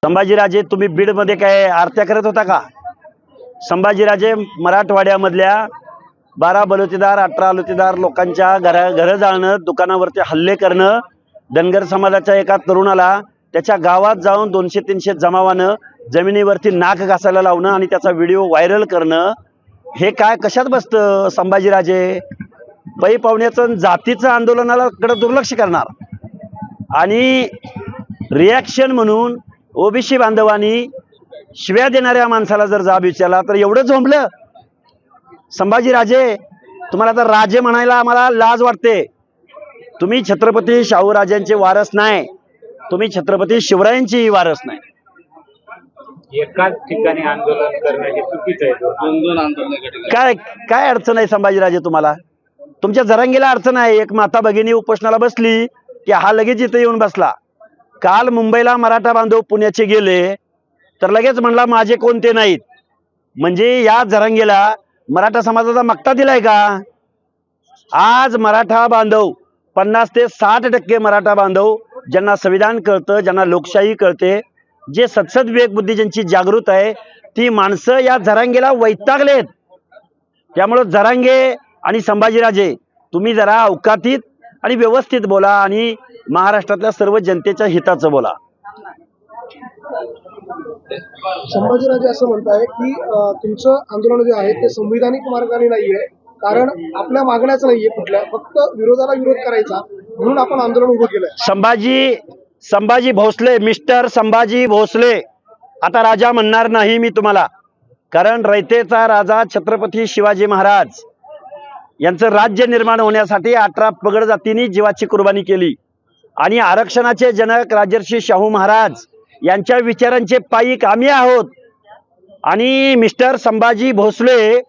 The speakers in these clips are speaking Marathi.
संभाजीराजे, तुम्ही बीडमध्ये काय आरत्या करत होता का? संभाजीराजे मराठवाड्यामधल्या 12 बलुतेदार 18 बलुतेदार लोकांच्या घर जाळणं, दुकानावरती हल्ले करणं, धनगर समाजाच्या एका तरुणाला त्याच्या गावात जाऊन 200-300 जमावानं जमिनीवरती नाक घासायला लावणं आणि त्याचा व्हिडिओ व्हायरल करणं, हे काय कशात बसतं? संभाजीराजे पै पाहुण्याचं जातीचं आंदोलनाला कडे दुर्लक्ष करणार आणि रिॲक्शन म्हणून ओबीसी बांधवांनी शिव्या देणाऱ्या माणसाला जर जाब विचारला तर एवढं झोंबलं? संभाजीराजे, तुम्हाला तर राजे म्हणायला आम्हाला लाज वाटते. तुम्ही छत्रपती शाहूराजांचे वारस नाही, तुम्ही छत्रपती शिवरायांची वारस नाही. एकाच ठिकाणी आंदोलन करणं हे चुकीचं आहे. दोन आंदोलन काय काय अडचण आहे संभाजीराजे? तुम्हाला तुमच्या जरांगीला अडचण आहे. एक माता भगिनी उपोषणाला बसली की हा लगेच इथे येऊन बसला. काल मुंबईला मराठा बांधव पुण्याचे गेले तर लगेच म्हणला माझे कोणते नाहीत. म्हणजे या जरांगीला मराठा समाजाचा मक्ता दिलाय का? आज मराठा बांधव 50 ते 60% मराठा बांधव ज्यांना संविधान कळतं, ज्यांना लोकशाही कळते, जे सत्सद विवेक बुद्धी ज्यांची जागृत आहे, ती माणसं या जरांगेला वैतागलेत. त्यामुळं जरांगे आणि संभाजीराजे, तुम्ही जरा अवकातीत आणि व्यवस्थित बोला आणि महाराष्ट्रातल्या सर्व जनतेच्या हिताचं बोला. संभाजीराजे असं म्हणताय की तुमचं आंदोलन जे आहे ते संविधानिक मार्गाने नाहीये, कारण आपल्या मागण्याच नाहीये कुठल्या, फक्त विरोधाला विरोध करायचा म्हणून आपण आंदोलन उभं केलंय. संभाजी भोसले, मिस्टर संभाजी भोसले, आता राजा म्हणणार नाही मी तुम्हाला, कारण रयतेचा राजा छत्रपती शिवाजी महाराज यांचं राज्य निर्माण होण्यासाठी 18 पगड जातींनी जीवाची कुर्बानी केली आणि आरक्षणाचे जनक राजर्षी शाहू महाराज यांच्या विचारांचे पायीक आम्ही आहोत. आणि मिस्टर संभाजी भोसले,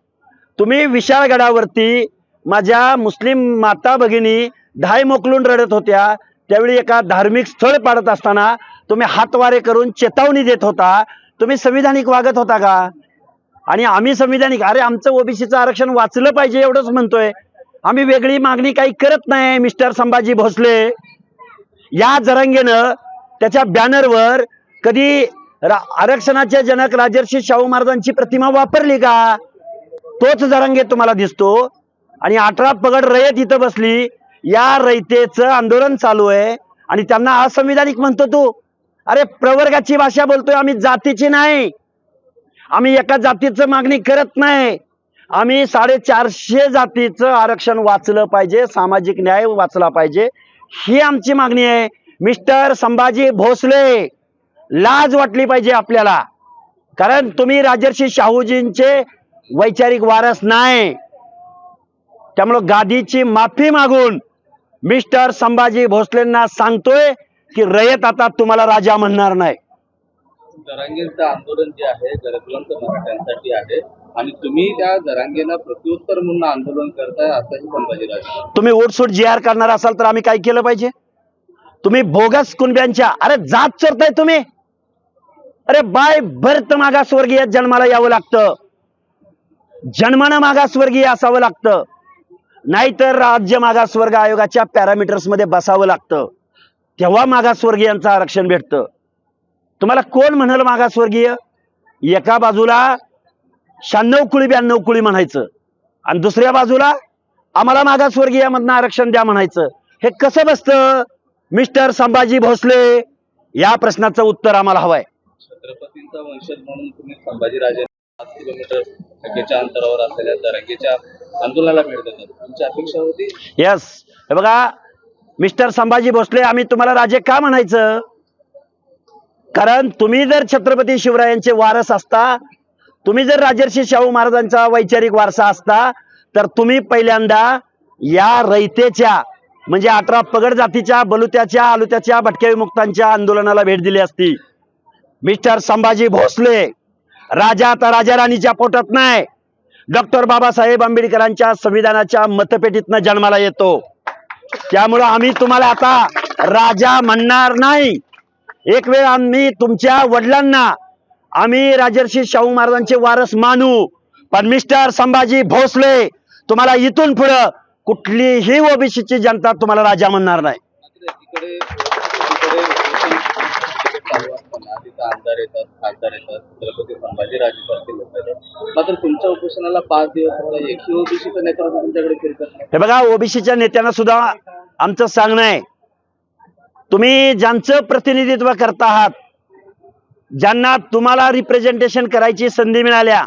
तुम्ही विशाळगडावरती माझ्या मुस्लिम माता भगिनी धाय मोकलून रडत होत्या, त्यावेळी एका धार्मिक स्थळ पाडत असताना तुम्ही हातवारे करून चेतावणी देत होता. तुम्ही संविधानिक वागत होता का? आणि आम्ही संविधानिक, अरे आमचं ओबीसीचं आरक्षण वाचलं पाहिजे एवढंच म्हणतोय आम्ही, वेगळी मागणी काही करत नाही. मिस्टर संभाजी भोसले, या जरांगेनं त्याच्या बॅनरवर कधी आरक्षणाचे जनक राजर्षी शाहू महाराजांची प्रतिमा वापरली का? तोच जरांगे तुम्हाला दिसतो. आणि 18 पगड रयत इथं बसली, या रयतेचं आंदोलन चालू आहे आणि त्यांना असंविधानिक म्हणतो तू. अरे प्रवर्गाची भाषा बोलतोय आम्ही, जातीची नाही. आम्ही एका जातीचं मागणी करत नाही. आम्ही 450 जातीचं आरक्षण वाचलं पाहिजे, सामाजिक न्याय वाचला पाहिजे, ही आमची मागणी आहे. मिस्टर संभाजी भोसले, लाज वाटली पाहिजे आपल्याला, कारण तुम्ही राजर्षी शाहूजींचे वैचारिक वारस नाही. त्यामुळं गादीची माफी मागून मिस्टर संभाजी भोसलेंना सांगतोय की रयत आता तुम्हाला राजा म्हणणार नाही. जरांगेचं आंदोलन जे आहे गरजवंत मराठ्यांसाठी आहे आणि तुम्ही त्या जरांगेला प्रत्युत्तर म्हणून आंदोलन करताय असंही संभाजीराजे. तुम्ही ओटसूट GR करणार असाल तर आम्ही काय केलं पाहिजे? तुम्ही बोगस कुणब्यांच्या, अरे जात चोरताय तुम्ही. अरे बाय भरत मागासवर्गीय जन्माला यावं लागतं, जन्मानं मागासवर्गीय असावं लागतं, नाहीतर राज्य मागासवर्ग आयोगाच्या पॅरामीटर्स मध्ये बसावं लागतं, तेव्हा मागासवर्गीयांचं आरक्षण भेटतं. तुम्हाला कोण म्हणाल मागासवर्गीय? एका बाजूला 96 कुळी 92 कुळी म्हणायचं आणि दुसऱ्या बाजूला आम्हाला मागासवर्गीयामधनं आरक्षण द्या म्हणायचं. हे कसं बसतं? मिस्टर संभाजी भोसले, या प्रश्नाचं उत्तर आम्हाला हवंय. छत्रपतींचा वंशज म्हणून तुम्ही संभाजीराजे 5 किलोमीटर हक्केच्या अंतरावर असलेल्या जरांगेच्या आंदोलनाला भेट देतात, तुमची अपेक्षा होती? यस, हे बघा मिस्टर संभाजी भोसले, आम्ही तुम्हाला राजे का म्हणायचं? कारण तुम्ही जर छत्रपती शिवरायांचे वारस असता, तुम्ही जर राजर्षी शाहू महाराजांचा वैचारिक वारसा असता, तर तुम्ही पहिल्यांदा या रयतेच्या म्हणजे 18 पगड जातीच्या बलुत्याच्या आलुत्याच्या भटक्या विमुक्तांच्या आंदोलनाला भेट दिली असती. मिस्टर संभाजी भोसले, राजा आता राजा राणीच्या पोटात नाही, डॉक्टर बाबासाहेब आंबेडकरांच्या संविधानाच्या मतपेटीतनं जन्माला येतो. त्यामुळं आम्ही तुम्हाला आता राजा म्हणणार नाही. एक वेळ आम्ही तुमच्या वडिलांना आम्ही राजर्षी शाहू महाराजांचे वारस मानू, पण मिस्टर संभाजी भोसले, तुम्हाला इथून पुढं कुठलीही ओबीसीची जनता तुम्हाला राजा म्हणणार नाही. तिथं आमदार येतात, खासदार येतात, छत्रपती संभाजीराजेसारखे लोक येतात. मात्र तुमच्या उपोषणाला 5 दिवस होता, एकही ओबीसीचं नेतृत्व तुमच्याकडे फिरकत नाही. हे बघा, ओबीसीच्या नेत्यांना सुद्धा आमचं सांगणं आहे, तुम्ही ज्यांचं प्रतिनिधित्व करता आहात, ज्यांना तुम्हाला रिप्रेझेंटेशन करायची संधी मिळाल्या,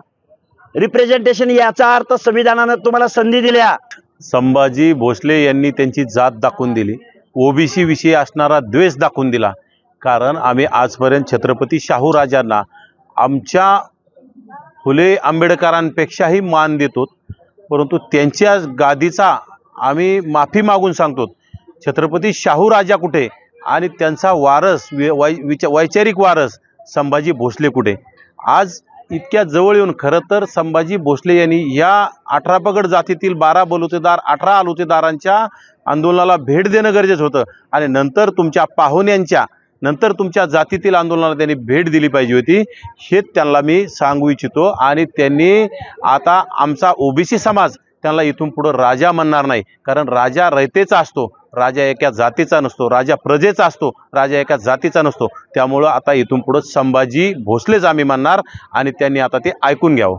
रिप्रेझेंटेशन याचा अर्थ संविधानानं तुम्हाला संधी दिल्या. संभाजी भोसले यांनी त्यांची जात दाखवून दिली, ओबीसी विषयी असणारा द्वेष दाखवून दिला. कारण आम्ही आजपर्यंत छत्रपती शाहू राजांना आमच्या फुले आंबेडकरांपेक्षाही मान देतो, परंतु त्यांच्या गादीचा आम्ही माफी मागून सांगतो, छत्रपती शाहू राजा कुठे आणि त्यांचा वारस वैचारिक वारस संभाजी भोसले कुठे. आज इतक्या जवळ येऊन खरं तर संभाजी भोसले यांनी या 18 पगड जातीतील 12 बलुतेदार 18 आलुतेदारांच्या आंदोलनाला भेट देणं गरजेचं होतं आणि नंतर तुमच्या पाहुण्यांच्या नंतर तुमच्या जातीतील आंदोलनाला त्यांनी भेट दिली पाहिजे होती, हे त्यांना मी सांगू इच्छितो. आणि त्यांनी आता आमचा ओबीसी समाज त्यांना इथून पुढं राजा म्हणणार नाही, कारण राजा रयतेचा असतो, राजा एका जातीचा नसतो, राजा प्रजेचा असतो, राजा एका जातीचा नसतो. त्यामुळं आता इथून पुढं संभाजी भोसलेच आम्ही म्हणणार आणि त्यांनी आता ते ऐकून घ्यावं.